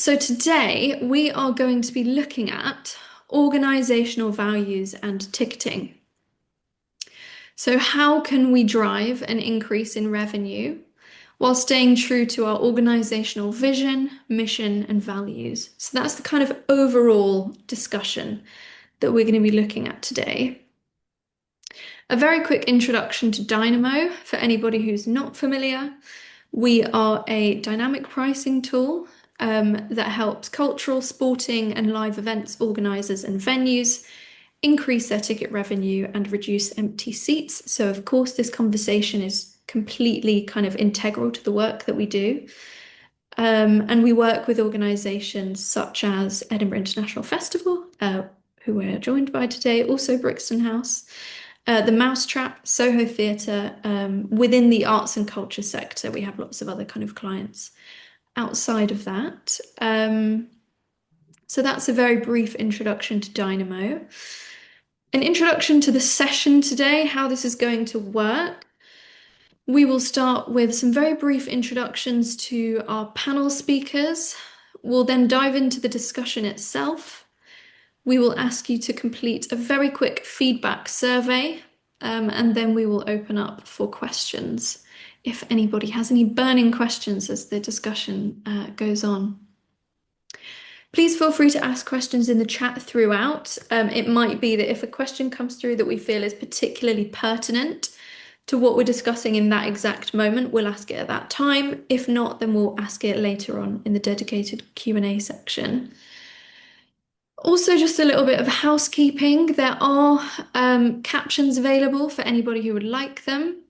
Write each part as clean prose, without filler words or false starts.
So today we are going to be looking at organizational values and ticketing. So how can we drive an increase in revenue while staying true to our organizational vision, mission, and values? So that's the kind of overall discussion that we're going to be looking at today. A very quick introduction to DynamO for anybody who's not familiar. We are a dynamic pricing tool that helps cultural, sporting, and live events organisers and venues increase their ticket revenue and reduce empty seats. So, of course, this conversation is completely kind of integral to the work that we do. And we work with organisations such as Edinburgh International Festival, who we're joined by today, also Brixton House, the Mousetrap, Soho Theatre. Within the arts and culture sector, we have lots of other kind of clients outside of that. So that's a very brief introduction to DynamO. An introduction to the session today, how this is going to work. We will start with some very brief introductions to our panel speakers. We'll then dive into the discussion itself. We will ask you to complete a very quick feedback survey, and then we will open up for questions if anybody has any burning questions as the discussion goes on. Please feel free to ask questions in the chat throughout. It might be that if a question comes through that we feel is particularly pertinent to what we're discussing in that exact moment, we'll ask it at that time. If not, then we'll ask it later on in the dedicated Q&A section. Also, just a little bit of housekeeping. There are captions available for anybody who would like them.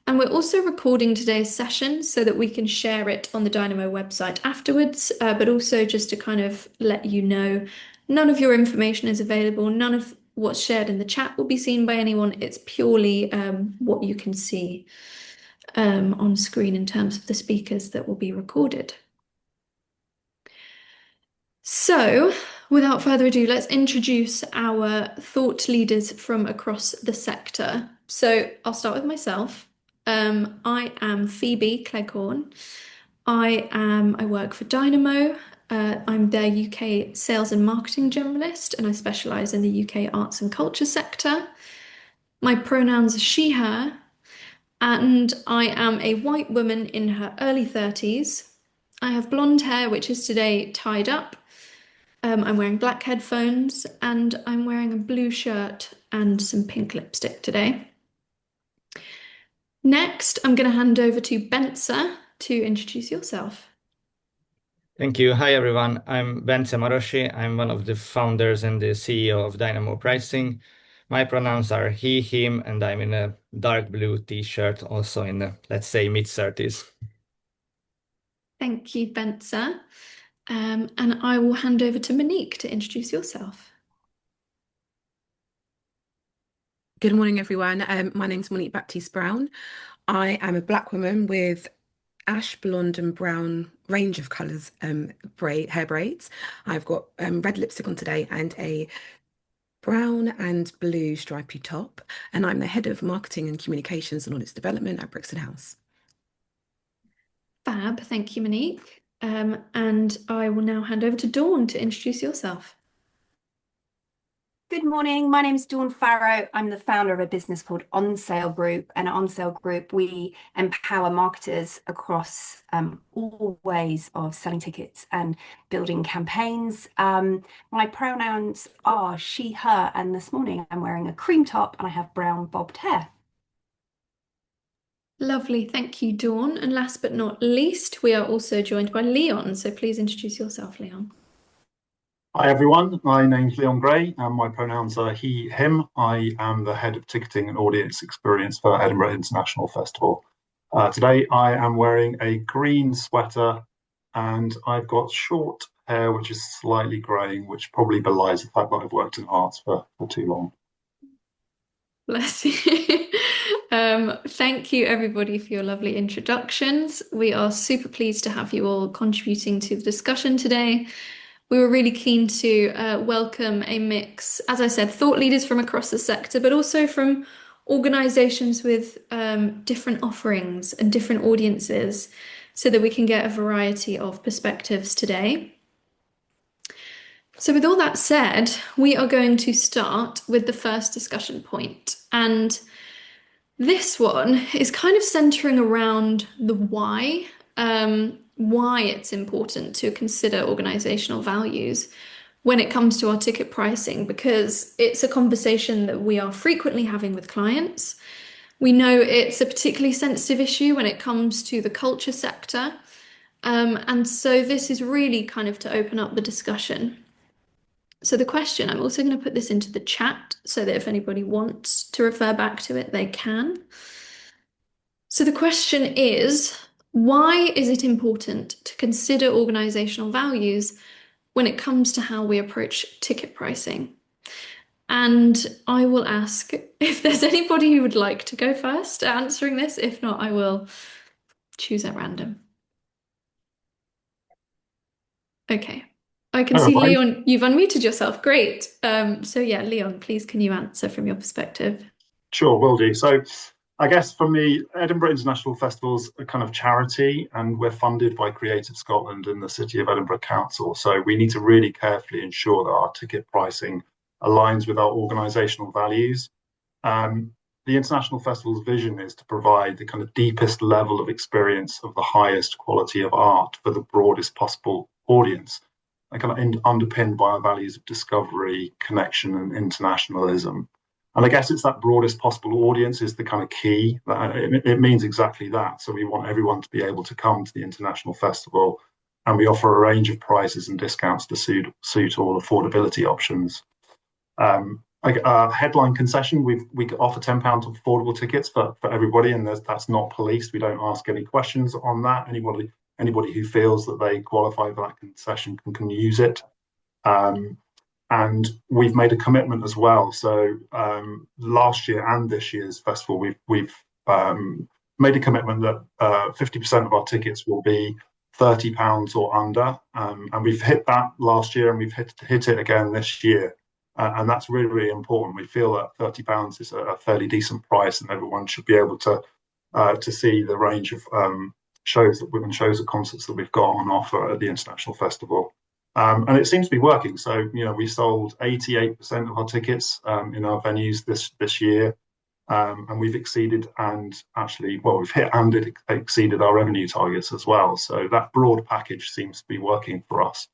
And we're also recording today's session so that we can share it on the DynamO website afterwards, but also just to kind of let you know, none of your information is available. None of what's shared in the chat will be seen by anyone. It's purely what you can see on screen in terms of the speakers that will be recorded. So, without further ado, let's introduce our thought leaders from across the sector. So I'll start with myself. I am Phoebe Cleghorn. I work for DynamO. I'm their UK sales and marketing generalist, and I specialise in the UK arts and culture sector. My pronouns are she, her, and I am a white woman in her early 30s. I have blonde hair, which is today tied up. I'm wearing black headphones, and I'm wearing a blue shirt and some pink lipstick today. Next, I'm going to hand over to Bence to introduce yourself. Thank you. Hi, everyone. I'm Bence Marosi. I'm one of the founders and the CEO of DynamO Pricing. My pronouns are he, him, and I'm in a dark blue t-shirt, also in the, let's say, mid-30s. Thank you, Bence. And I will hand over to Monique to introduce yourself. Good morning, everyone. My name's Monique Baptiste-Brown. I am a black woman with ash, blonde and brown range of colours hair braids. I've got red lipstick on today and a brown and blue stripy top. And I'm the head of marketing and communications and audits development at Brixton House. Fab, thank you, Monique. And I will now hand over to Dawn to introduce yourself. Good morning, my name is Dawn Farrow. I'm the founder of a business called On Sale Group, and at On Sale Group we empower marketers across all ways of selling tickets and building campaigns. My pronouns are she, her, and this morning I'm wearing a cream top and I have brown bobbed hair. Lovely, thank you, Dawn. And last but not least, we are also joined by Leon, so please introduce yourself, Leon. Hi everyone, my name's Leon Gray and my pronouns are he, him. I am the head of ticketing and audience experience for Edinburgh International Festival. Today I am wearing a green sweater and I've got short hair which is slightly greying, which probably belies the fact that I've worked in arts for too long. Bless you. Thank you everybody for your lovely introductions. We are super pleased to have you all contributing to the discussion today. We were really keen to welcome a mix, as I said, thought leaders from across the sector, but also from organisations with different offerings and different audiences so that we can get a variety of perspectives today. So with all that said, we are going to start with the first discussion point. And this one is kind of centering around the why it's important to consider organizational values when it comes to our ticket pricing, because it's a conversation that we are frequently having with clients. We know it's a particularly sensitive issue when it comes to the culture sector. And so this is really kind of to open up the discussion. So the question, I'm also going to put this into the chat so that if anybody wants to refer back to it, they can. So the question is, why is it important to consider organizational values when it comes to how we approach ticket pricing? And I will ask if there's anybody who would like to go first answering this. If not, I will choose at random. Okay. I can see, Leon, you've unmuted yourself. Great. So yeah, Leon, please can you answer from your perspective? Sure, will do. So I guess for me, Edinburgh International Festival's a kind of charity, and we're funded by Creative Scotland and the City of Edinburgh Council. So we need to really carefully ensure that our ticket pricing aligns with our organisational values. The International Festival's vision is to provide the kind of deepest level of experience of the highest quality of art for the broadest possible audience, and kind of underpinned by our values of discovery, connection, and internationalism. And I guess it's that broadest possible audience is the kind of key. It means exactly that. So we want everyone to be able to come to the International Festival, and we offer a range of prices and discounts to suit all affordability options. Headline concession, we offer £10 affordable tickets for everybody, and that's not policed. We don't ask any questions on that. Anybody who feels that they qualify for that concession can use it. And we've made a commitment as well. So last year and this year's festival, we've made a commitment that 50% of our tickets will be £30 or under, and we've hit that last year, and we've hit it again this year. And that's really, really important. We feel that £30 is a fairly decent price, and everyone should be able to see the range of shows and concerts that we've got on offer at the International Festival. And it seems to be working. So, we sold 88% of our tickets in our venues this year, and we've exceeded we've hit and exceeded our revenue targets as well. So that broad package seems to be working for us.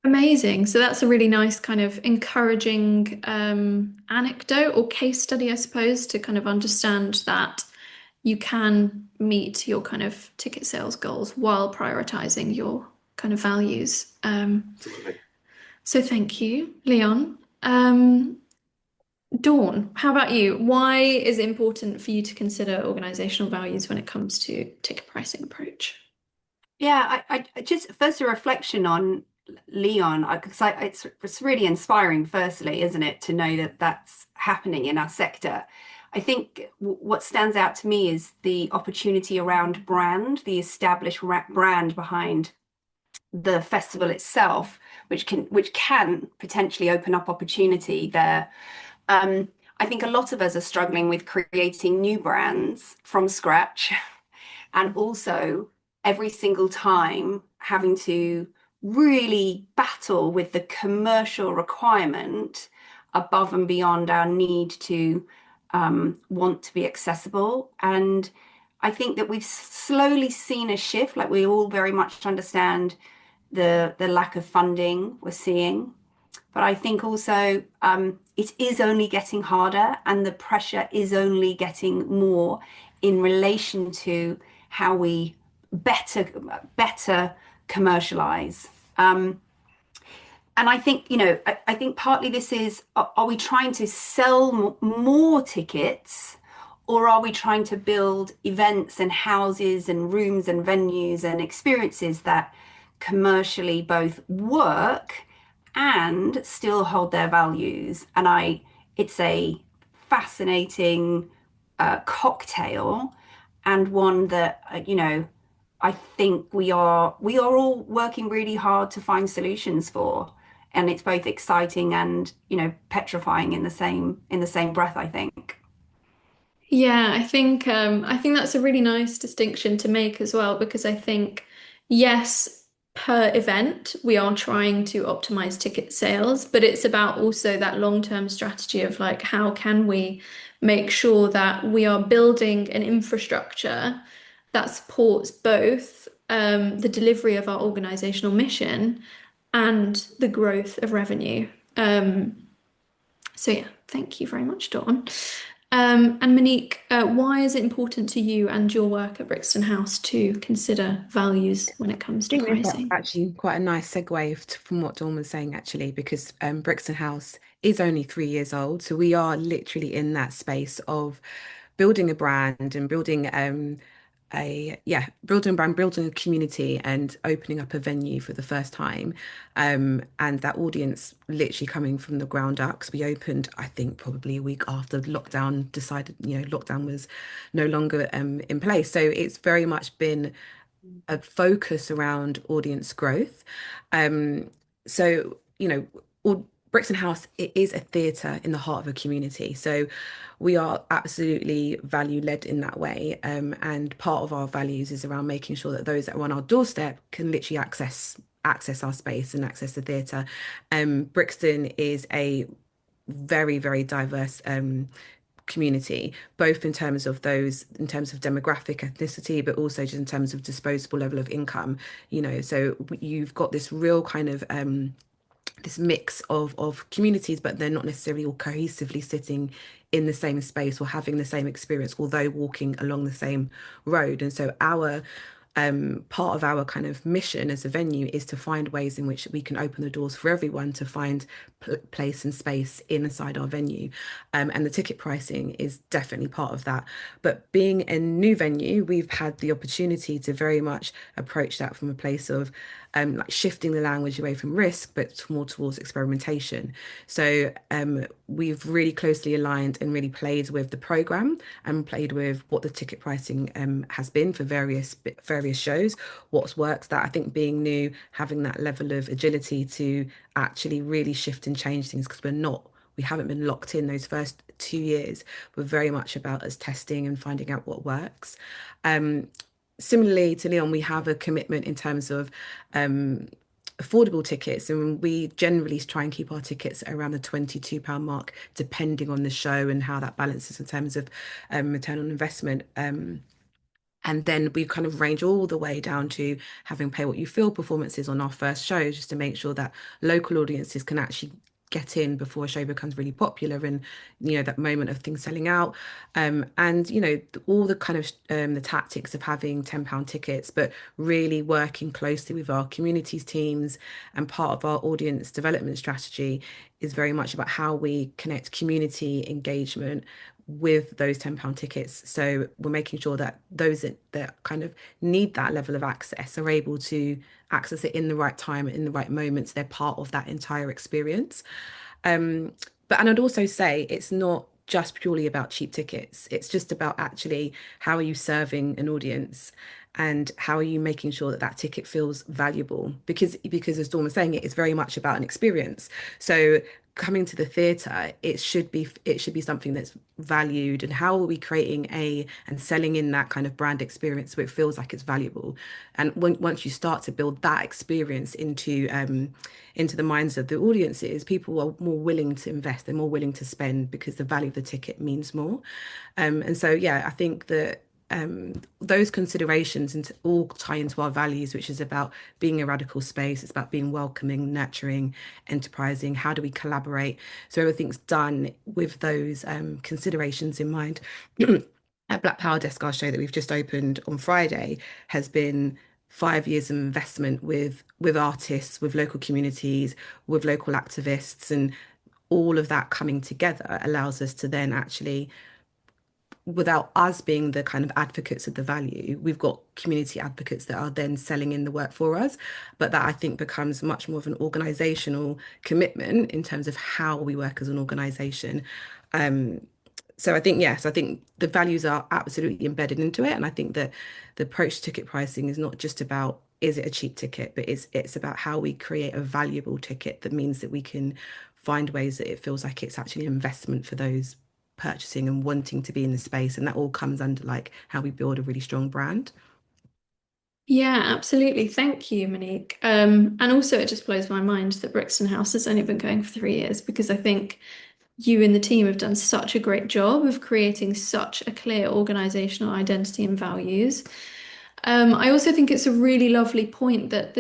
Amazing. So that's a really nice kind of encouraging anecdote or case study, I suppose, to kind of understand that you can meet your kind of ticket sales goals while prioritizing your kind of values. Absolutely. So thank you, Leon. Dawn, how about you? Why is it important for you to consider organizational values when it comes to ticket pricing approach? Yeah, I just first a reflection on Leon, because it's really inspiring, firstly, isn't it, to know that that's happening in our sector. I think what stands out to me is the opportunity around brand, the established brand behind the festival itself, which can potentially open up opportunity there. I think a lot of us are struggling with creating new brands from scratch, and also every single time having to really battle with the commercial requirement above and beyond our need to want to be accessible. And I think that we've slowly seen a shift, like we all very much understand the lack of funding we're seeing. But I think also it is only getting harder, and the pressure is only getting more in relation to how we better commercialize. And I think, I think partly this is, are we trying to sell more tickets, or are we trying to build events and houses and rooms and venues and experiences that commercially both work and still hold their values? And it's a fascinating cocktail, and one that, I think we are all working really hard to find solutions for. And it's both exciting and, petrifying in the same breath, I think. Yeah, I think that's a really nice distinction to make as well, because I think, yes, per event, we are trying to optimize ticket sales, but it's about also that long-term strategy of like, how can we make sure that we are building an infrastructure that supports both the delivery of our organizational mission and the growth of revenue. So yeah, thank you very much, Dawn. And Monique, why is it important to you and your work at Brixton House to consider values when it comes to I think that's pricing? actually quite a nice segue from what Dawn was saying, actually, because Brixton House is only 3 years old. So we are literally in that space of building a brand and building building a brand, building a community and opening up a venue for the first time. And that audience literally coming from the ground up. 'Cause we opened, I think, probably a week after lockdown decided, lockdown was no longer in place. So it's very much been a focus around audience growth. Um, so, Brixton House, it is a theatre in the heart of a community. So we are absolutely value led in that way. And part of our values is around making sure that those that are on our doorstep can literally access our space and access the theatre. Brixton is a very, very diverse community, both in terms of demographic, ethnicity, but also just in terms of disposable level of income. So you've got this real kind of this mix of communities, but they're not necessarily all cohesively sitting in the same space or having the same experience, although walking along the same road. And so our part of our kind of mission as a venue is to find ways in which we can open the doors for everyone to find place and space inside our venue. And the ticket pricing is definitely part of that. But being a new venue, we've had the opportunity to very much approach that from a place of like shifting the language away from risk, but more towards experimentation. So we've really closely aligned and really played with the program and played with what the ticket pricing has been for various shows, what's worked. That I think being new, having that level of agility to actually really shift and change things, because we haven't been locked in those first 2 years. We're very much about us testing and finding out what works. Similarly to Leon, we have a commitment in terms of affordable tickets, and we generally try and keep our tickets around the £22 mark, depending on the show and how that balances in terms of return on investment. And then we kind of range all the way down to having pay what you feel performances on our first show, just to make sure that local audiences can actually get in before a show becomes really popular, and that moment of things selling out. And all the kind of the tactics of having £10 tickets, but really working closely with our communities teams. And part of our audience development strategy is very much about how we connect community engagement with those £10 tickets. So we're making sure that those that kind of need that level of access are able to access it in the right time, in the right moments. They're part of that entire experience. And I'd also say it's not just purely about cheap tickets. It's just about actually how are you serving an audience, and how are you making sure that that ticket feels valuable? Because as Dawn was saying, it is very much about an experience. So coming to the theatre, it should be something that's valued. And how are we creating and selling in that kind of brand experience so it feels like it's valuable? And once you start to build that experience into the minds of the audiences, people are more willing to invest, they're more willing to spend, because the value of the ticket means more. And so yeah, I think that those considerations all tie into our values, which is about being a radical space. It's about being welcoming, nurturing, enterprising. How do we collaborate? So everything's done with those considerations in mind. At Black Power Desk, our show that we've just opened on Friday, has been 5 years of investment with artists, with local communities, with local activists, and all of that coming together allows us to then actually, without us being the kind of advocates of the value, we've got community advocates that are then selling in the work for us. But that, I think, becomes much more of an organizational commitment in terms of how we work as an organization. So I think, yes, I think the values are absolutely embedded into it. And I think that the approach to ticket pricing is not just about, is it a cheap ticket, but it's about how we create a valuable ticket that means that we can find ways that it feels like it's actually an investment for those purchasing and wanting to be in the space. And that all comes under like how we build a really strong brand. Yeah, absolutely. Thank you, Monique. And also, it just blows my mind that Brixton House has only been going for 3 years because I think you and the team have done such a great job of creating such a clear organizational identity and values. I also think it's a really lovely point that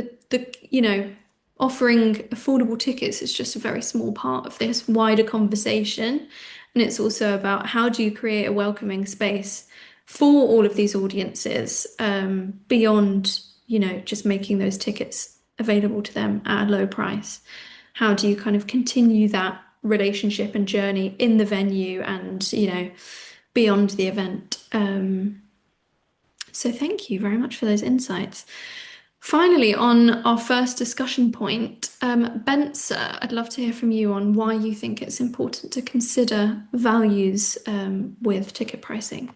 offering affordable tickets is just a very small part of this wider conversation. And it's also about how do you create a welcoming space for all of these audiences, beyond, just making those tickets available to them at a low price. How do you kind of continue that relationship and journey in the venue and, beyond the event? So thank you very much for those insights. Finally, on our first discussion point, Bence, I'd love to hear from you on why you think it's important to consider values with ticket pricing.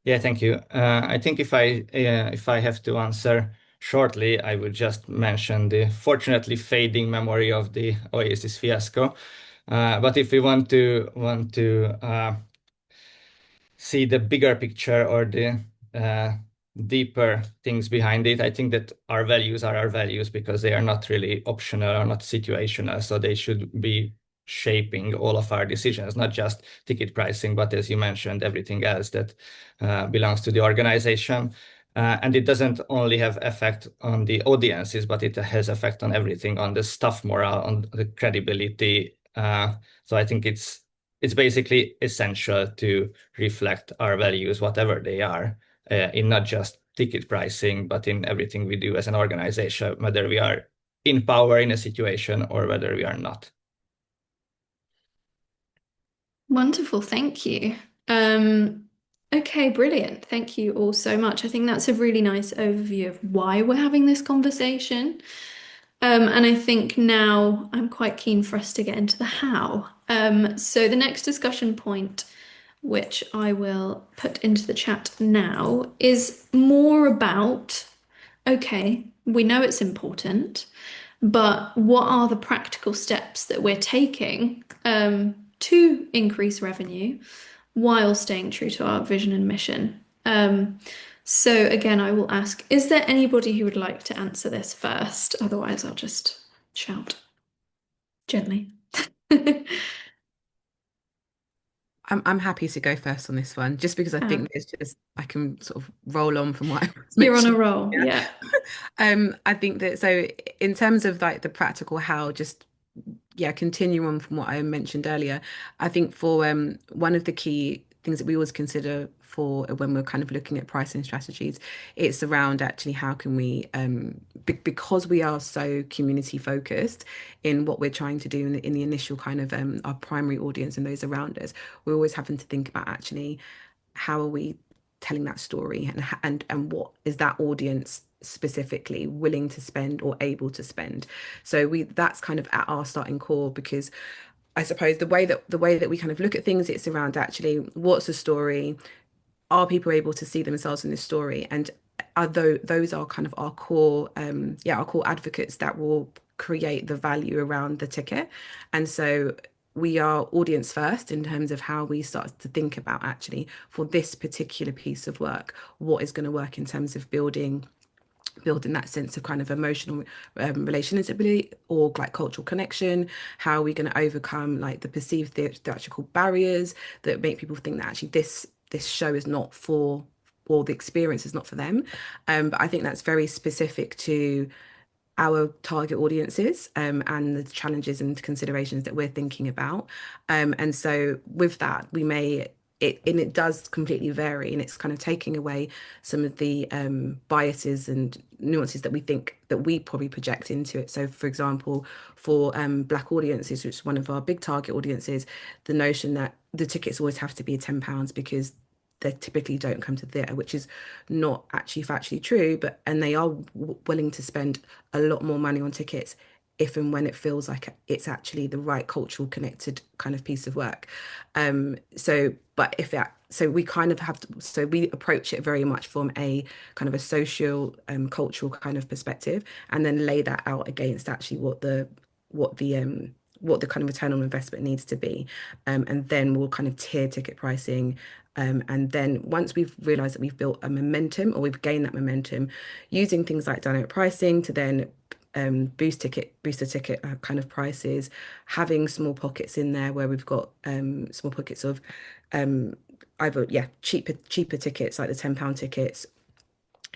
Yeah, thank you. I think if I have to answer shortly, I would just mention the fortunately fading memory of the Oasis fiasco. But if we want to see the bigger picture or the deeper things behind it, I think that our values are our values because they are not really optional or not situational. So they should be shaping all of our decisions, not just ticket pricing, but as you mentioned, everything else that belongs to the organization. And it doesn't only have effect on the audiences, but it has effect on everything, on the staff morale, on the credibility. So I think it's basically essential to reflect our values, whatever they are, in not just ticket pricing, but in everything we do as an organization, whether we are in power in a situation or whether we are not. Wonderful, thank you. Okay, brilliant. Thank you all so much. I think that's a really nice overview of why we're having this conversation. And I think now I'm quite keen for us to get into the how. So the next discussion point, which I will put into the chat now, is more about, okay, we know it's important, but what are the practical steps that we're taking to increase revenue while staying true to our vision and mission? So again, I will ask, is there anybody who would like to answer this first? Otherwise, I'll just shout gently. I'm happy to go first on this one, just because I think it's just I can sort of roll on from what I was You're on a mentioning. roll, yeah. I think that so in terms of like the practical how, just continue on from what I mentioned earlier. I think for one of the key things that we always consider for when we're kind of looking at pricing strategies, it's around actually how can we because we are so community focused in what we're trying to do in the initial kind of our primary audience and those around us, we're always having to think about actually how are we telling that story, and what is that audience specifically willing to spend or able to spend. So that's kind of at our starting core, because I suppose the way that we kind of look at things, it's around actually what's the story, are people able to see themselves in this story, and those are kind of our core our core advocates that will create the value around the ticket. And so we are audience first in terms of how we start to think about actually for this particular piece of work, what is going to work in terms of building that sense of kind of emotional relationship or like cultural connection. How are we going to overcome like the perceived theatrical barriers that make people think that actually this show is not for, or the experience is not for them. But I think that's very specific to our target audiences, and the challenges and considerations that we're thinking about. And so with that, we may it does completely vary, and it's kind of taking away some of the biases and nuances that we think that we probably project into it. So for example, for Black audiences, which is one of our big target audiences, the notion that the tickets always have to be £10 because they typically don't come to theatre, which is not actually factually true, and they are willing to spend a lot more money on tickets if and when it feels like it's actually the right cultural connected kind of piece of work. So we kind of have to, so we approach it very much from a kind of a social cultural kind of perspective, and then lay that out against actually what the kind of return on investment needs to be. And then we'll kind of tier ticket pricing And then once we've realized that we've built a momentum, or we've gained that momentum, using things like dynamic pricing to then booster ticket kind of prices, having small pockets in there where we've got small pockets of either cheaper tickets like the £10 tickets,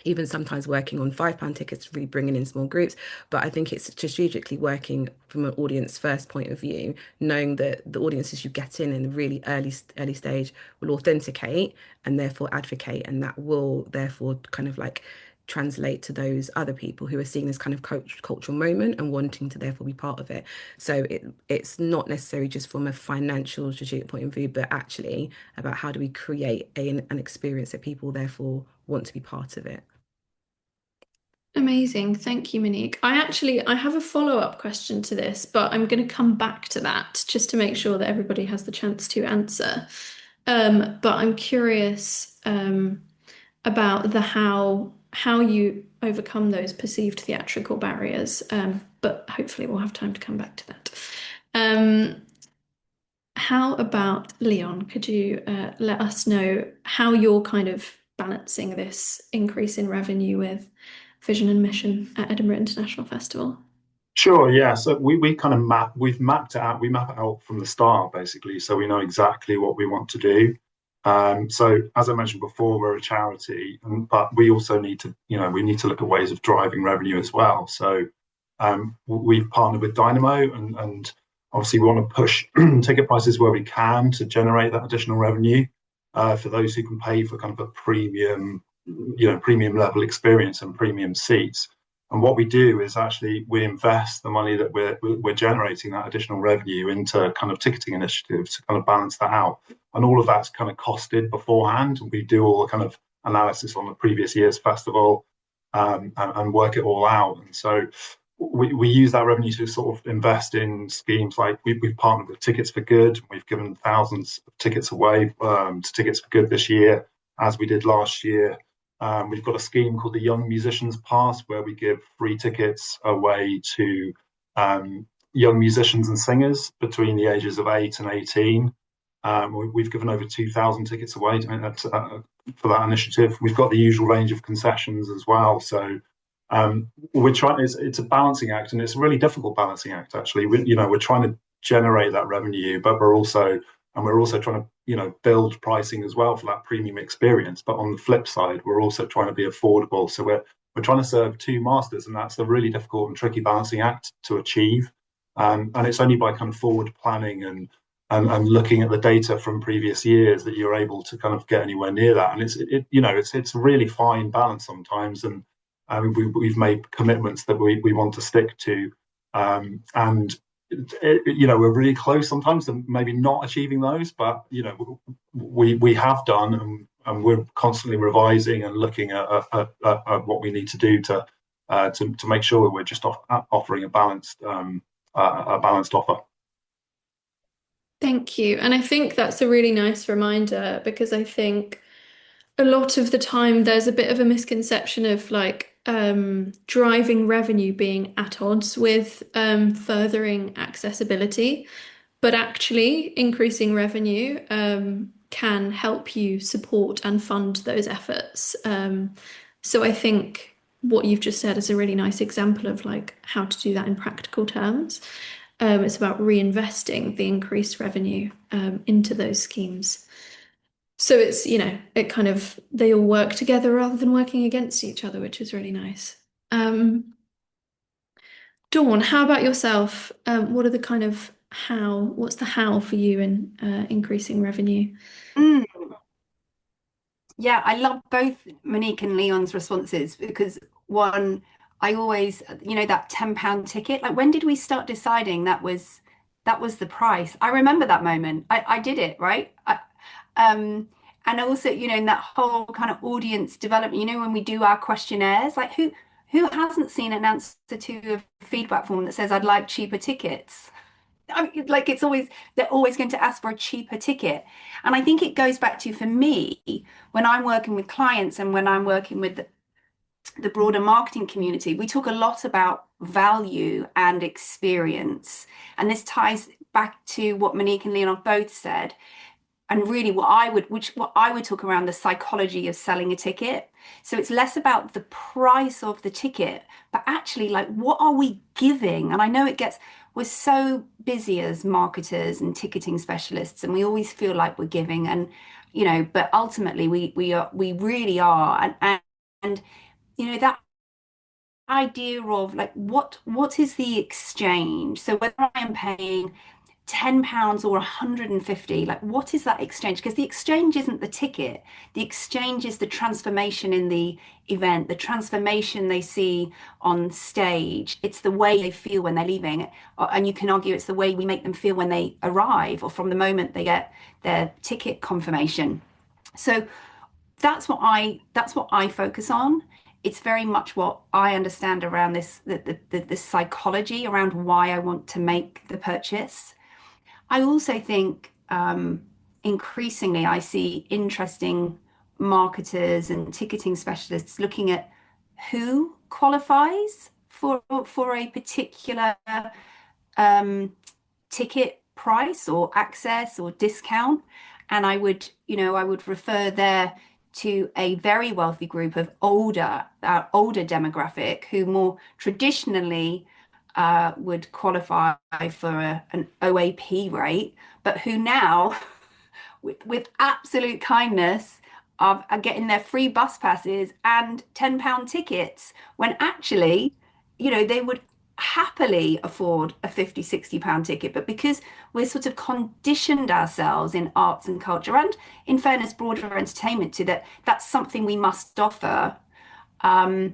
even sometimes working on £5 tickets, really bringing in small groups. But I think it's strategically working from an audience first point of view, knowing that the audiences you get in the really early stage will authenticate and therefore advocate, and that will therefore kind of like translate to those other people who are seeing this kind of cultural moment and wanting to therefore be part of it. So it's not necessarily just from a financial strategic point of view, but actually about how do we create an experience that people therefore want to be part of it. Amazing. Thank you, Monique. I have a follow-up question to this, but I'm going to come back to that just to make sure that everybody has the chance to answer. But I'm curious about how you overcome those perceived theatrical barriers. But hopefully we'll have time to come back to that. How about Leon? Could you let us know how you're kind of balancing this increase in revenue with vision and mission at Edinburgh International Festival? Sure, yeah. So we kind of we've mapped it out. We map it out from the start, basically, so we know exactly what we want to do. So as I mentioned before, we're a charity, but we also need to, we need to look at ways of driving revenue as well. So we've partnered with DynamO, and obviously we want to push ticket prices where we can to generate that additional revenue for those who can pay for kind of a premium level experience and premium seats. And what we do is actually we invest the money that we're generating, that additional revenue, into kind of ticketing initiatives to kind of balance that out. And all of that's kind of costed beforehand. And we do all the kind of analysis on the previous year's festival and work it all out. And so we use that revenue to sort of invest in schemes like we've partnered with Tickets for Good. We've given thousands of tickets away to Tickets for Good this year, as we did last year. We've got a scheme called the Young Musicians Pass, where we give free tickets away to young musicians and singers between the ages of 8 and 18. We've given over 2,000 tickets away for that initiative. We've got the usual range of concessions as well. So we're trying. It's a balancing act, and it's a really difficult balancing act, actually. We're trying to generate that revenue, but we're also trying to build pricing as well for that premium experience. But on the flip side, we're also trying to be affordable. So we're trying to serve two masters, and that's a really difficult and tricky balancing act to achieve. And it's only by kind of forward planning and looking at the data from previous years that you're able to kind of get anywhere near that. And it's a really fine balance sometimes. And we've made commitments that we want to stick to. And we're really close sometimes to maybe not achieving those, but we have done, and we're constantly revising and looking at what we need to do to make sure that we're just offering a balanced offer. Thank you. And I think that's a really nice reminder, because I think a lot of the time there's a bit of a misconception of like driving revenue being at odds with furthering accessibility, but actually increasing revenue can help you support and fund those efforts. So I think what you've just said is a really nice example of like how to do that in practical terms. It's about reinvesting the increased revenue into those schemes. So it's, it kind of, they all work together rather than working against each other, which is really nice. Dawn, how about yourself? What are the kind of what's the how for you in increasing revenue? Yeah, I love both Monique and Leon's responses, because one, I always, that £10 ticket, like when did we start deciding that was the price? I remember that moment. I did it, right? And also, in that whole kind of audience development, when we do our questionnaires, like who hasn't seen an answer to a feedback form that says, I'd like cheaper tickets? I mean, like they're always going to ask for a cheaper ticket. And I think it goes back to, for me, when I'm working with clients and when I'm working with the broader marketing community, we talk a lot about value and experience. And this ties back to what Monique and Leon have both said. really what I would talk around the psychology of selling a ticket. So it's less about the price of the ticket, but actually like what are we giving? And I know we're so busy as marketers and ticketing specialists, and we always feel like we're giving, and but ultimately we really are, and that idea of like what is the exchange? So whether I am paying £10 or 150, like what is that exchange? Because the exchange isn't the ticket. The exchange is the transformation in the event, the transformation they see on stage. It's the way they feel when they're leaving. And you can argue it's the way we make them feel when they arrive or from the moment they get their ticket confirmation. So that's what I focus on. It's very much what I understand around this psychology around why I want to make the purchase. I also think increasingly I see interesting marketers and ticketing specialists looking at who qualifies for a particular ticket price or access or discount. And I would refer there to a very wealthy group of older demographic who more traditionally would qualify for an OAP rate, but who now, with absolute kindness, are getting their free bus passes and £10 tickets when actually, they would happily afford a £50-60 ticket. But because we're sort of conditioned ourselves in arts and culture, and in fairness, broader entertainment, to that's something we must offer. They're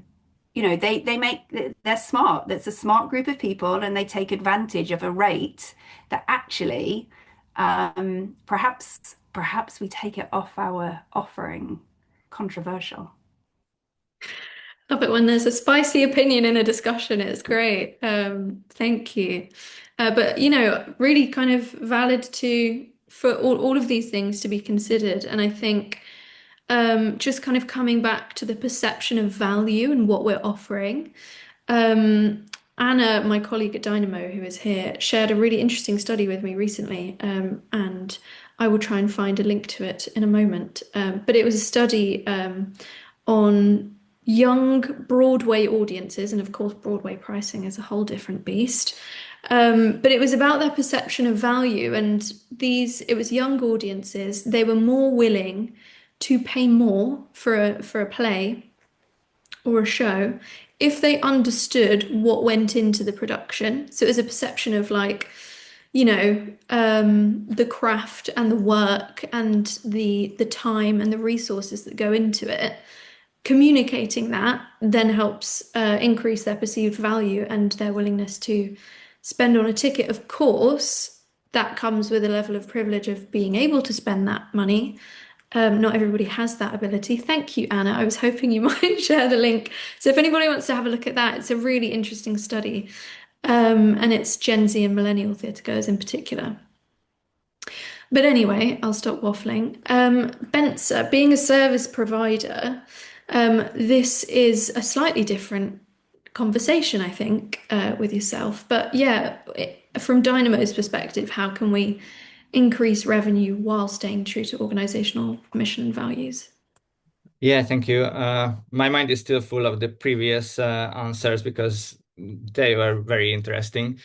smart. That's a smart group of people, and they take advantage of a rate that actually perhaps we take it off our offering. Controversial. Love it when there's a spicy opinion in a discussion. It's great. Thank you. But really kind of valid for all of these things to be considered. And I think just kind of coming back to the perception of value and what we're offering. Anna, my colleague at DynamO, who is here, shared a really interesting study with me recently, and I will try and find a link to it in a moment. But it was a study on young Broadway audiences, and of course Broadway pricing is a whole different beast. But it was about their perception of value, and it was young audiences. They were more willing to pay more for a play or a show if they understood what went into the production. So it was a perception of like, the craft and the work and the time and the resources that go into it. Communicating that then helps increase their perceived value and their willingness to spend on a ticket. Of course, that comes with a level of privilege of being able to spend that money. Not everybody has that ability. Thank you, Anna. I was hoping you might share the link. So if anybody wants to have a look at that, it's a really interesting study. And it's Gen Z and millennial theatre goers in particular. But anyway, I'll stop waffling. Bence, being a service provider, this is a slightly different conversation, I think, with yourself. But yeah, from DynamO's perspective, how can we increase revenue while staying true to organizational mission and values? Yeah, thank you. My mind is still full of the previous answers because they were very interesting.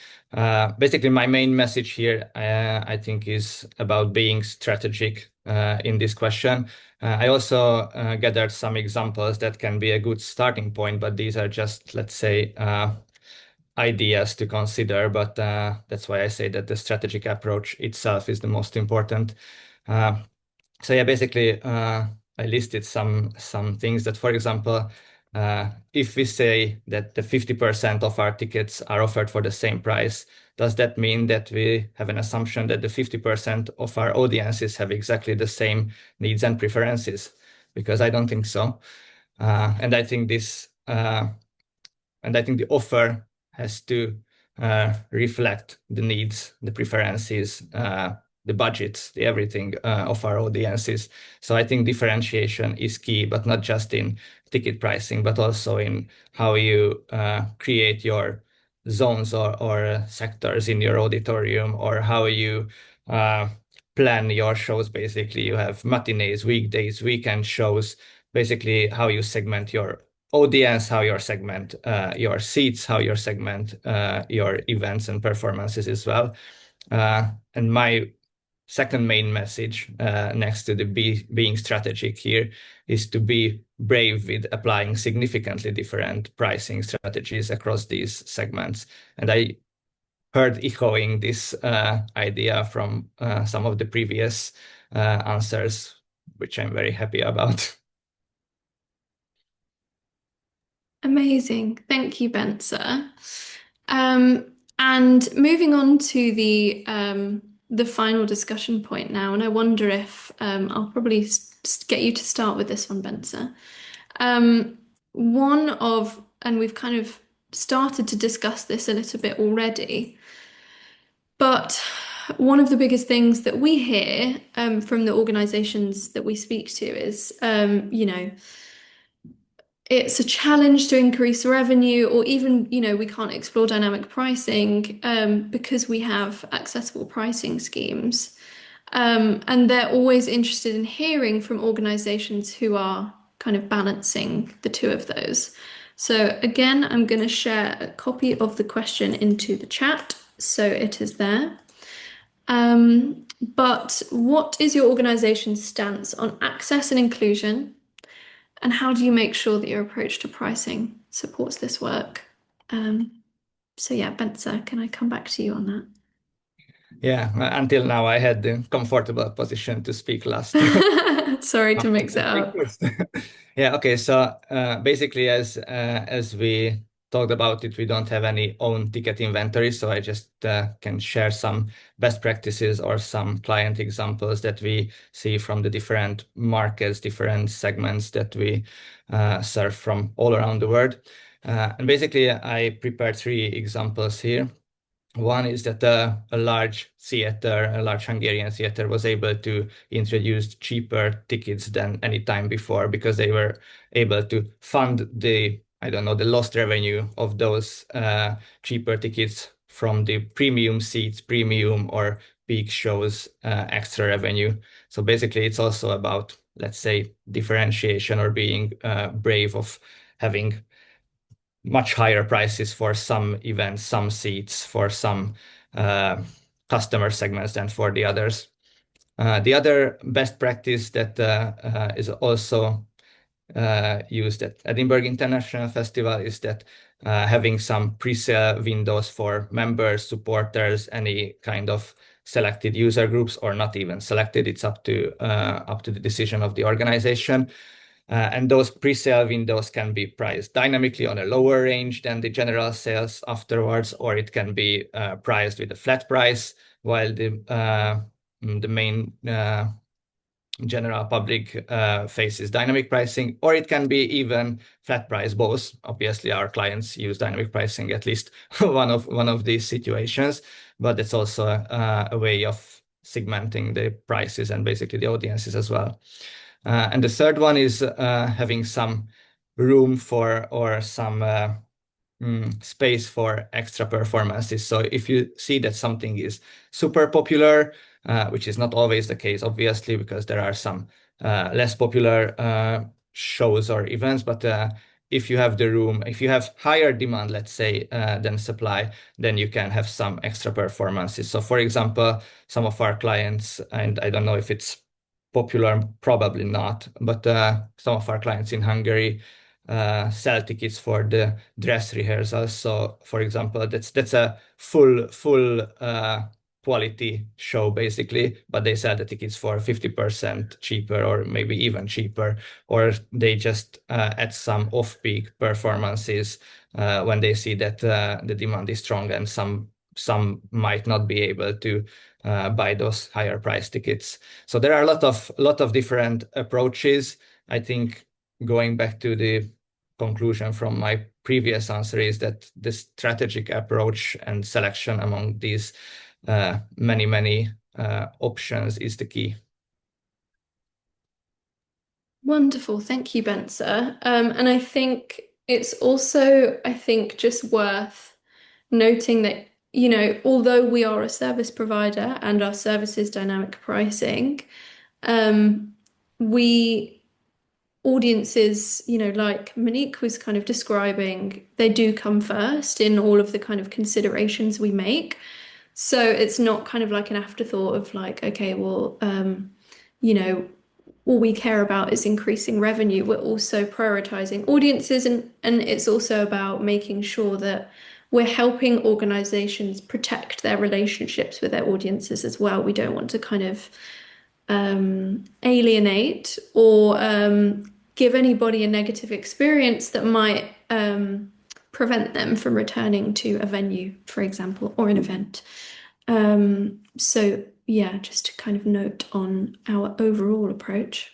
Basically, my main message here, I think, is about being strategic in this question. I also gathered some examples that can be a good starting point, but these are just, let's say, ideas to consider. But that's why I say that the strategic approach itself is the most important. So yeah, basically, I listed some things that, for example, if we say that the 50% of our tickets are offered for the same price, does that mean that we have an assumption that the 50% of our audiences have exactly the same needs and preferences? Because I don't think so. And I think the offer has to reflect the needs, the preferences, the budgets, the everything of our audiences. So I think differentiation is key, but not just in ticket pricing, but also in how you create your zones or sectors in your auditorium, or how you plan your shows. Basically, you have matinees, weekdays, weekend shows, basically how you segment your audience, how you segment your seats, how you segment your events and performances as well. And my second main message, next to the being strategic here, is to be brave with applying significantly different pricing strategies across these segments. And I heard echoing this idea from some of the previous answers, which I'm very happy about. Amazing. Thank you, Bence. And moving on to the final discussion point now, and I wonder if I'll probably get you to start with this one, Bence. And we've kind of started to discuss this a little bit already, but one of the biggest things that we hear from the organizations that we speak to is, it's a challenge to increase revenue, or even, we can't explore dynamic pricing because we have accessible pricing schemes. And they're always interested in hearing from organizations who are kind of balancing the two of those. So again, I'm going to share a copy of the question into the chat, so it is there. But what is your organization's stance on access and inclusion? And how do you make sure that your approach to pricing supports this work? So yeah, Bence, can I come back to you on that? Yeah, until now I had the comfortable position to speak last. Sorry to mix it up. Yeah, okay. So basically, as we talked about it, we don't have any own ticket inventory, so I just can share some best practices or some client examples that we see from the different markets, different segments that we serve from all around the world. And basically, I prepared 3 examples here. One is that a large theater, a large Hungarian theater, was able to introduce cheaper tickets than any time before because they were able to fund the lost revenue of those cheaper tickets from the premium seats, premium or peak shows, extra revenue. So basically, it's also about, let's say, differentiation or being brave of having much higher prices for some events, some seats, for some customer segments than for the others. The other best practice that is also used at Edinburgh International Festival is that having some pre-sale windows for members, supporters, any kind of selected user groups, or not even selected. It's up to the decision of the organization. And those pre-sale windows can be priced dynamically on a lower range than the general sales afterwards, or it can be priced with a flat price, while the main general public faces dynamic pricing, or it can be even flat price. Both, obviously, our clients use dynamic pricing at least one of these situations, but it's also a way of segmenting the prices and basically the audiences as well. And the third one is having some room for or some space for extra performances. So if you see that something is super popular, which is not always the case, obviously, because there are some less popular shows or events, but if you have the room, if you have higher demand, let's say, than supply, then you can have some extra performances. So for example, some of our clients, and I don't know if it's popular, probably not, but some of our clients in Hungary sell tickets for the dress rehearsals. So, for example, that's a full quality show basically, but they sell the tickets for 50% cheaper or maybe even cheaper, or they just add some off-peak performances when they see that the demand is strong and some might not be able to buy those higher price tickets. So there are a lot of different approaches. I think going back to the conclusion from my previous answer is that the strategic approach and selection among these many options is the key. Wonderful. Thank you, Bence. And I think it's also, just worth noting that although we are a service provider and our service is dynamic pricing, we audiences, like Monique was kind of describing, they do come first in all of the kind of considerations we make. So it's not kind of like an afterthought of like, okay, well, all we care about is increasing revenue. We're also prioritizing audiences, and it's also about making sure that we're helping organizations protect their relationships with their audiences as well. We don't want to kind of alienate or give anybody a negative experience that might prevent them from returning to a venue, for example, or an event. So yeah, just to kind of note on our overall approach.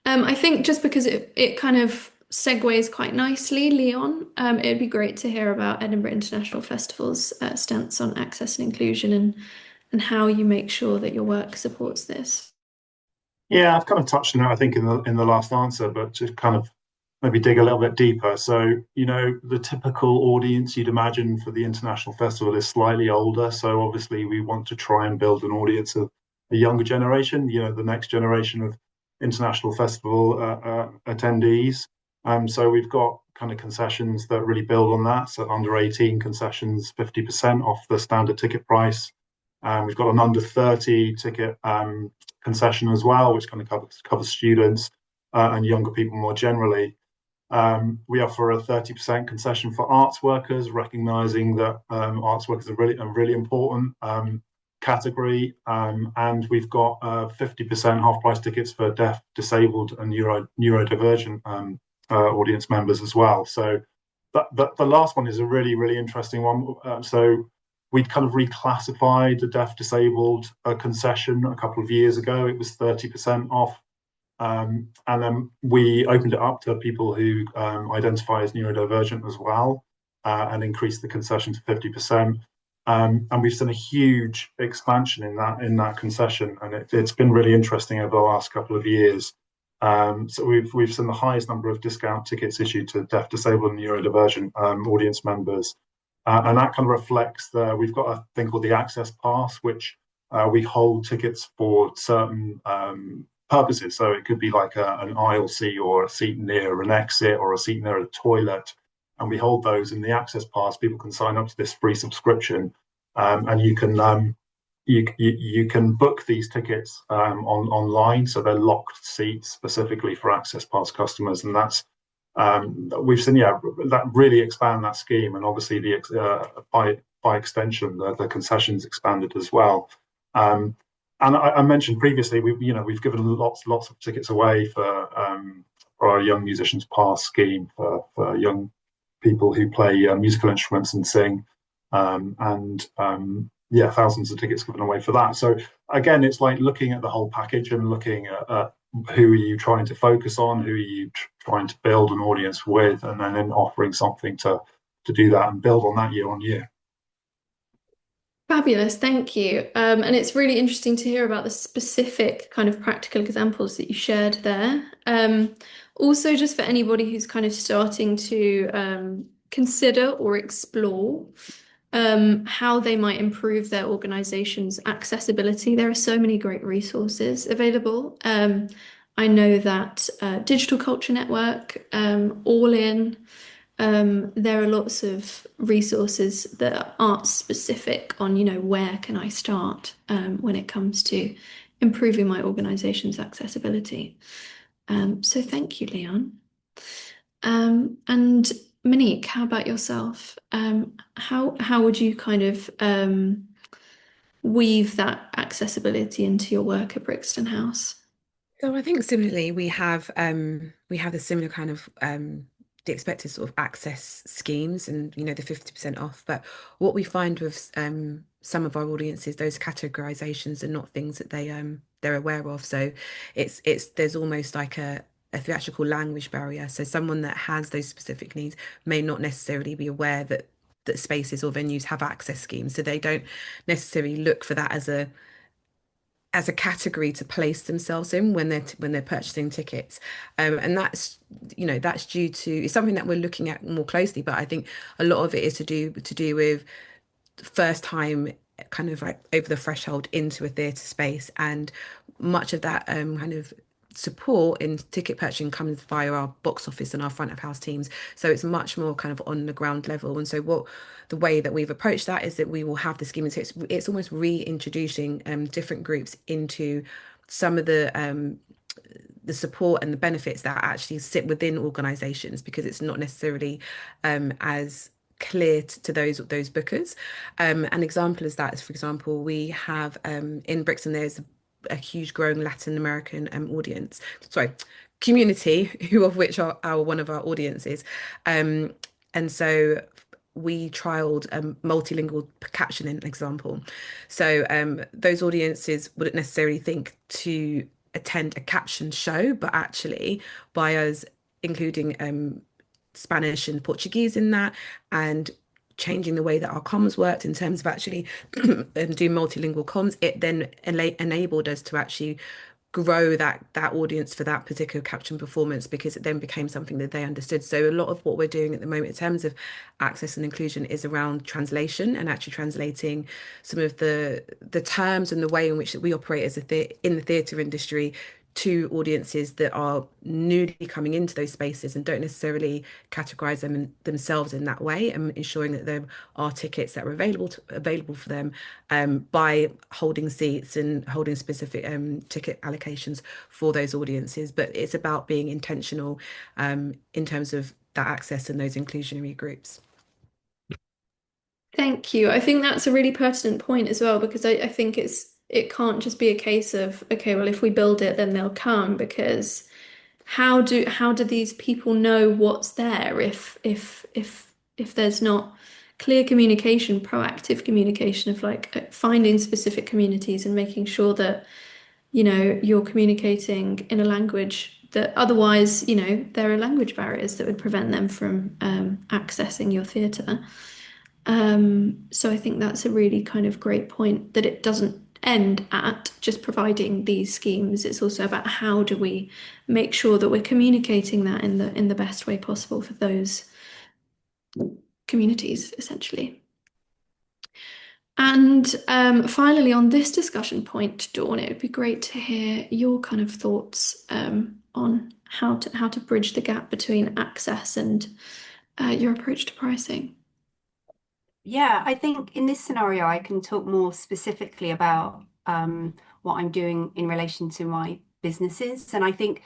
I think just because it kind of segues quite nicely, Leon, it'd be great to hear about Edinburgh International Festival's stance on access and inclusion and how you make sure that your work supports this. Yeah, I've kind of touched on it, I think, in the last answer, but just kind of maybe dig a little bit deeper. So, the typical audience you'd imagine for the international festival is slightly older. So obviously we want to try and build an audience of a younger generation, the next generation of international festival attendees. So we've got kind of concessions that really build on that. So under 18 concessions, 50% off the standard ticket price. We've got an under 30 ticket concession as well, which kind of covers students and younger people more generally. We offer a 30% concession for arts workers, recognizing that arts workers are a really important category. And we've got 50% half price tickets for deaf, disabled, and neurodivergent audience members as well. So the last one is a really, really interesting one. So we'd kind of reclassified the deaf disabled concession a couple of years ago. It was 30% off. And then we opened it up to people who identify as neurodivergent as well, and increased the concession to 50%. And we've seen a huge expansion in that concession, and it's been really interesting over the last couple of years. So we've seen the highest number of discount tickets issued to deaf, disabled, and neurodivergent audience members. And that kind of reflects we've got a thing called the Access Pass, which we hold tickets for certain purposes. So it could be like an aisle seat, or a seat near an exit, or a seat near a toilet. And we hold those in the Access Pass. People can sign up to this free subscription, and you can book these tickets online. So they're locked seats specifically for Access Pass customers, and that's we've seen that really expand that scheme, and obviously by extension the concessions expanded as well. And I mentioned previously we've given lots of tickets away for our Young Musicians Pass scheme for young people who play musical instruments and sing, thousands of tickets given away for that. So again, it's like looking at the whole package and looking at who are you trying to focus on, who are you trying to build an audience with, and then offering something to do that and build on that year on year. Fabulous, thank you. And it's really interesting to hear about the specific kind of practical examples that you shared there. Also, just for anybody who's kind of starting to consider or explore how they might improve their organization's accessibility, there are so many great resources available. I know that Digital Culture Network, All In, there are lots of resources that are specific on, where can I start when it comes to improving my organization's accessibility. So thank you, Leon. And Monique, how about yourself? How would you kind of weave that accessibility into your work at Brixton House? So I think similarly, we have the similar kind of the expected sort of access schemes, and the 50% off. But what we find with some of our audiences, those categorizations are not things that they're aware of. So there's almost like a theatrical language barrier. So someone that has those specific needs may not necessarily be aware that spaces or venues have access schemes. So they don't necessarily look for that as as a category to place themselves in when they're purchasing tickets, and that's that's due to, it's something that we're looking at more closely, but I think a lot of it is to do with first time kind of like over the threshold into a theatre space, and much of that kind of support in ticket purchasing comes via our box office and our front of house teams, so it's much more kind of on the ground level. And so the way that we've approached that is that we will have the scheme, and so it's almost reintroducing different groups into some of the support and the benefits that actually sit within organisations, because it's not necessarily as clear to those bookers. An example is that is, for example, we have in Brixton, there's a huge growing Latin American community, who of which are one of our audiences. And so we trialed multilingual captioning, example. So those audiences wouldn't necessarily think to attend a captioned show, but actually by us including Spanish and Portuguese in that, and changing the way that our comms worked in terms of actually do multilingual comms, it then enabled us to actually grow that audience for that particular caption performance, because it then became something that they understood. So a lot of what we're doing at the moment in terms of access and inclusion is around translation, and actually translating some of the terms and the way in which that we operate as in the theatre industry to audiences that are newly coming into those spaces and don't necessarily categorize themselves in that way, and ensuring that there are tickets that are available for them by holding seats and holding specific ticket allocations for those audiences. But it's about being intentional in terms of that access and those inclusionary groups. Thank you. I think that's a really pertinent point as well, because I think it can't just be a case of, okay, well, if we build it, then they'll come, because how do these people know what's there if there's not clear communication, proactive communication of like finding specific communities and making sure that, you're communicating in a language that otherwise, there are language barriers that would prevent them from accessing your theatre. So I think that's a really kind of great point, that it doesn't end at just providing these schemes. It's also about how do we make sure that we're communicating that in the best way possible for those communities, essentially. And finally, on this discussion point, Dawn, it would be great to hear your kind of thoughts on how to bridge the gap between access and your approach to pricing. Yeah, I think in this scenario, I can talk more specifically about what I'm doing in relation to my businesses. And I think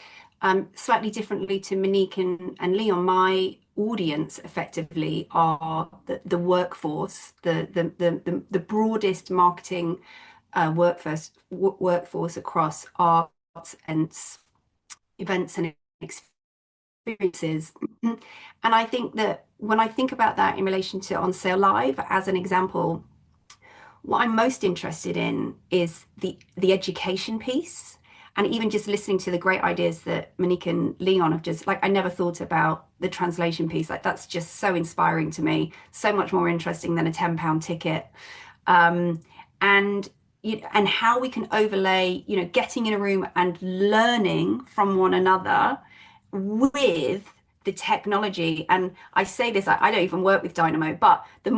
slightly differently to Monique and Leon, my audience effectively are the workforce, the broadest marketing workforce across arts and events and experiences. And I think that when I think about that in relation to On Sale Live as an example, what I'm most interested in is the education piece. And even just listening to the great ideas that Monique and Leon have just, like, I never thought about the translation piece. Like, that's just so inspiring to me, so much more interesting than a £10 ticket. And how we can overlay, getting in a room and learning from one another with the technology. And I say this, I don't even work with DynamO, but the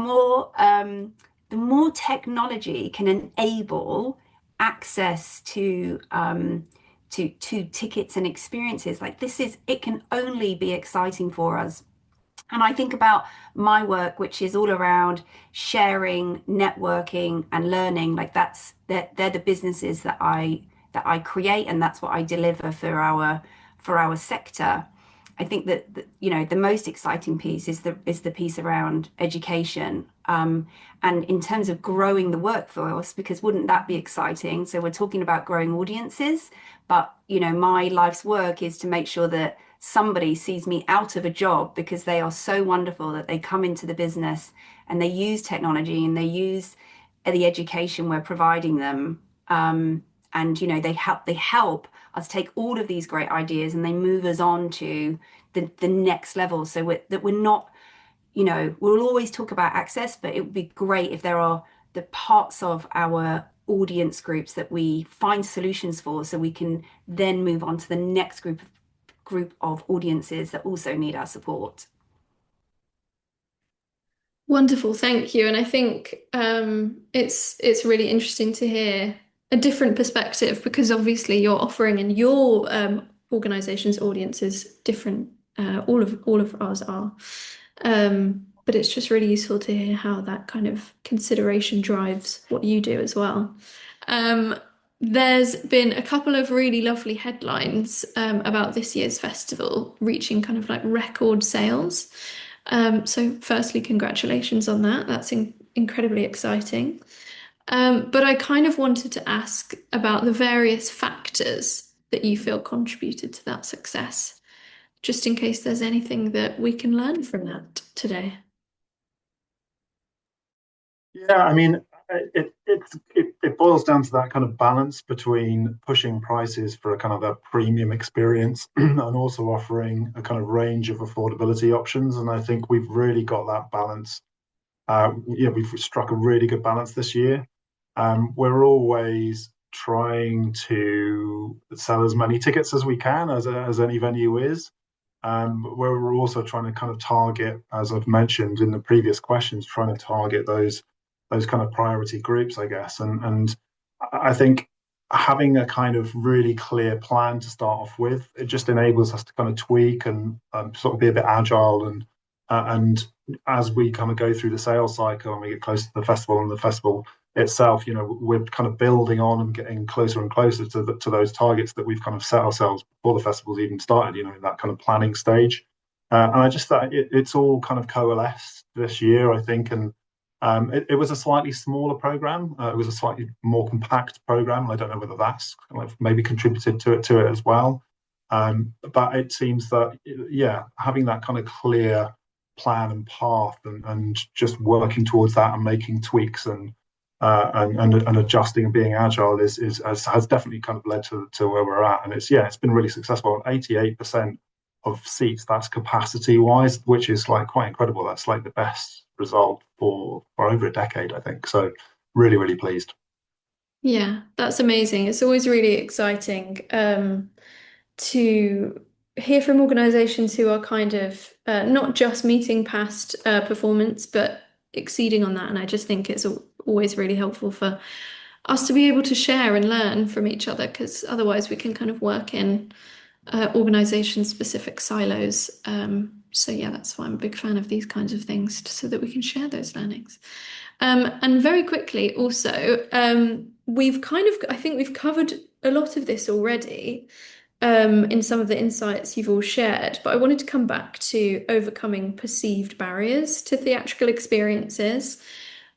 more technology can enable access to tickets and experiences, like it can only be exciting for us. And I think about my work, which is all around sharing, networking, and learning. Like they're the businesses that I create, and that's what I deliver for our sector. I think that the most exciting piece is the piece around education, and in terms of growing the workforce, because wouldn't that be exciting? So we're talking about growing audiences, but my life's work is to make sure that somebody sees me out of a job because they are so wonderful that they come into the business and they use technology and they use the education we're providing them, and they help us take all of these great ideas and they move us on to the next level. So we're not, we'll always talk about access, but it would be great if there are the parts of our audience groups that we find solutions for, so we can then move on to the next group of audiences that also need our support. Wonderful, thank you. And I think it's really interesting to hear a different perspective, because obviously you're offering and your organization's audience is different. All of ours are. But it's just really useful to hear how that kind of consideration drives what you do as well. There's been a couple of really lovely headlines about this year's festival reaching kind of like record sales. So firstly, congratulations on that. That's incredibly exciting. But I kind of wanted to ask about the various factors that you feel contributed to that success, just in case there's anything that we can learn from that today. Yeah, I mean, it boils down to that kind of balance between pushing prices for a kind of a premium experience and also offering a kind of range of affordability options. And I think we've really got that balance. We've struck a really good balance this year. We're always trying to sell as many tickets as we can, as any venue is. Where we're also trying to kind of target, as I've mentioned in the previous questions, trying to target those kind of priority groups, I guess. And I think having a kind of really clear plan to start off with, it just enables us to kind of tweak and sort of be a bit agile. And as we kind of go through the sales cycle and we get closer to the festival and the festival itself, we're kind of building on and getting closer and closer to those targets that we've kind of set ourselves before the festival's even started, in that kind of planning stage. And I just thought it's all kind of coalesced this year, I think. And it was a slightly smaller program. It was a slightly more compact program. I don't know whether that's kind of maybe contributed to it as well. But it seems that, having that kind of clear plan and path and just working towards that and making tweaks and adjusting and being agile has definitely kind of led to where we're at. And it's been really successful. 88% of seats, that's capacity wise, which is like quite incredible. That's like the best result for over a decade, I think. So really, really pleased. Yeah, that's amazing. It's always really exciting to hear from organizations who are kind of not just meeting past performance, but exceeding on that. And I just think it's always really helpful for us to be able to share and learn from each other, because otherwise we can kind of work in organization specific silos. So yeah, that's why I'm a big fan of these kinds of things, so that we can share those learnings. And very quickly also, I think we've covered a lot of this already in some of the insights you've all shared, but I wanted to come back to overcoming perceived barriers to theatrical experiences.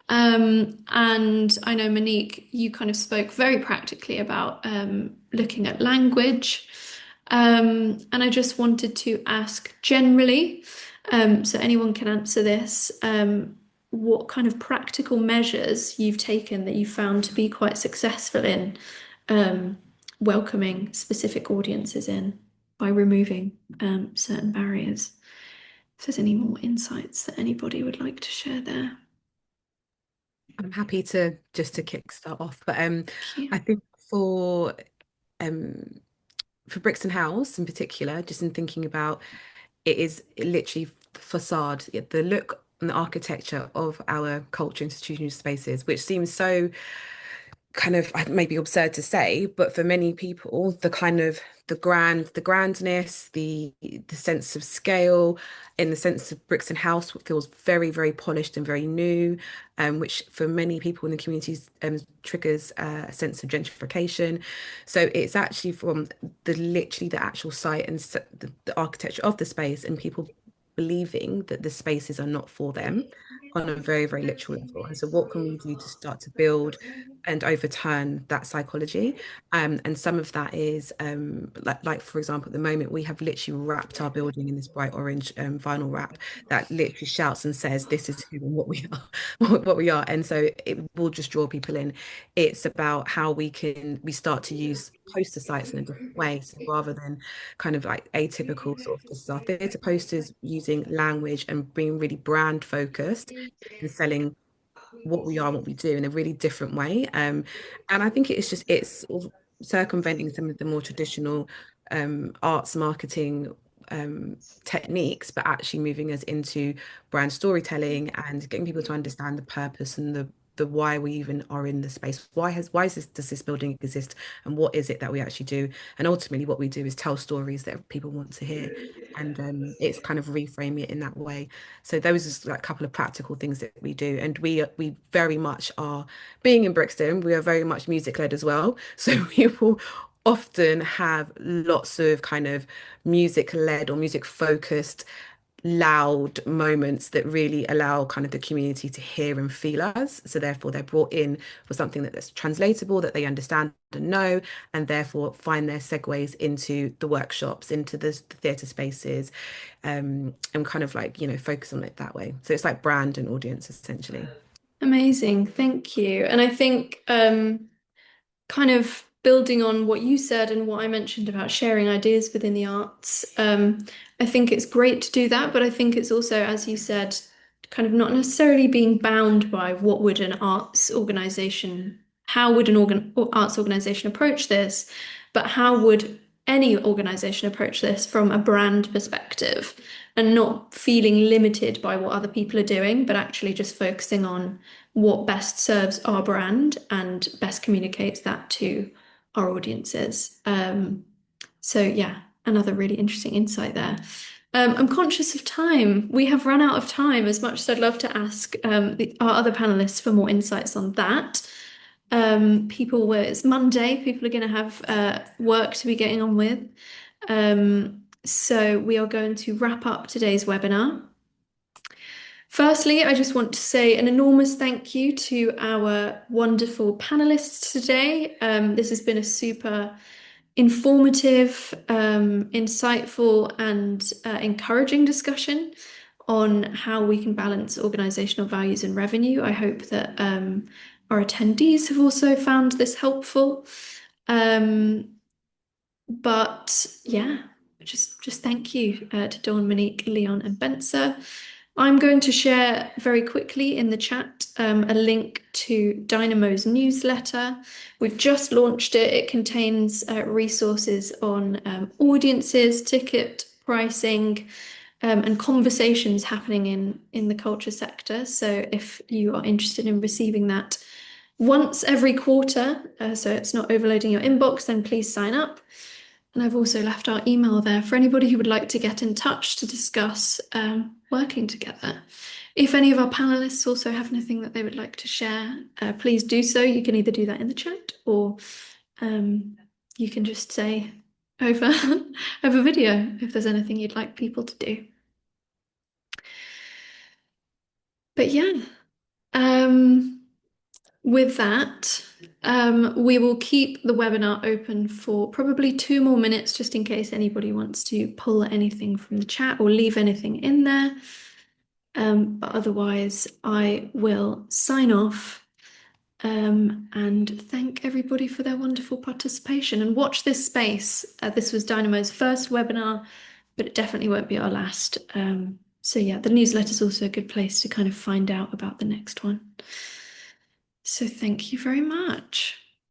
And I know, Monique, you kind of spoke very practically about looking at language. And I just wanted to ask generally, so anyone can answer this, what kind of practical measures you've taken that you found to be quite successful in welcoming specific audiences in by removing certain barriers. If there's any more insights that anybody would like to share there. I'm happy to kickstart off, but I think for Brixton House in particular, just in thinking about it, is literally the facade, the look and the architecture of our culture institutional spaces, which seems so kind of maybe absurd to say, but for many people, the kind of the grandness, the sense of scale, in the sense of Brixton House feels very, very polished and very new, which for many people in the communities triggers a sense of gentrification. So it's actually from literally the actual site and the architecture of the space, and people believing that the spaces are not for them on a very, very literal level. And so what can we do to start to build and overturn that psychology? And some of that is like for example, at the moment we have literally wrapped our building in this bright orange vinyl wrap that literally shouts and says this is who and what we are, what we are. And so it will just draw people in. It's about how we start to use poster sites in a different way. So rather than kind of like atypical sort of, this is our theatre posters, using language and being really brand focused and selling what we are and what we do in a really different way. And I think it's sort of circumventing some of the more traditional arts marketing techniques, but actually moving us into brand storytelling and getting people to understand the purpose and the why we even are in the space. Does this building exist, and what is it that we actually do? And ultimately, what we do is tell stories that people want to hear, and it's kind of reframe it in that way. So those are like a couple of practical things that we do, and we very much are, being in Brixton, we are very much music led as well. So we will often have lots of kind of music led or music focused loud moments that really allow kind of the community to hear and feel us. So therefore they're brought in for something that's translatable, that they understand and know, and therefore find their segues into the workshops, into the theatre spaces, and kind of like, focus on it that way. So it's like brand and audience essentially. Amazing, thank you. And I think kind of building on what you said and what I mentioned about sharing ideas within the arts, I think it's great to do that, but I think it's also, as you said, kind of not necessarily being bound by what would an arts organization, how would an arts organization approach this, but how would any organization approach this from a brand perspective, and not feeling limited by what other people are doing, but actually just focusing on what best serves our brand and best communicates that to our audiences. So yeah, another really interesting insight there. I'm conscious of time. We have run out of time, as much as I'd love to ask our other panelists for more insights on that. It's Monday, people are going to have work to be getting on with. So we are going to wrap up today's webinar. Firstly, I just want to say an enormous thank you to our wonderful panelists today. This has been a super informative, insightful, and encouraging discussion on how we can balance organisational values and revenue. I hope that our attendees have also found this helpful. But yeah, just thank you to Dawn, Monique, Leon, and Bence. I'm going to share very quickly in the chat a link to DynamO's newsletter. We've just launched it. It contains resources on audiences, ticket pricing, and conversations happening in the culture sector. So if you are interested in receiving that once every quarter, so it's not overloading your inbox, then please sign up. And I've also left our email there for anybody who would like to get in touch to discuss working together. If any of our panelists also have anything that they would like to share, please do so. You can either do that in the chat, or you can just say over video if there's anything you'd like people to do. But yeah, with that, we will keep the webinar open for probably 2 more minutes, just in case anybody wants to pull anything from the chat or leave anything in there. But otherwise, I will sign off and thank everybody for their wonderful participation. And watch this space. This was DynamO's first webinar, but it definitely won't be our last. So yeah, the newsletter is also a good place to kind of find out about the next one. So thank you very much.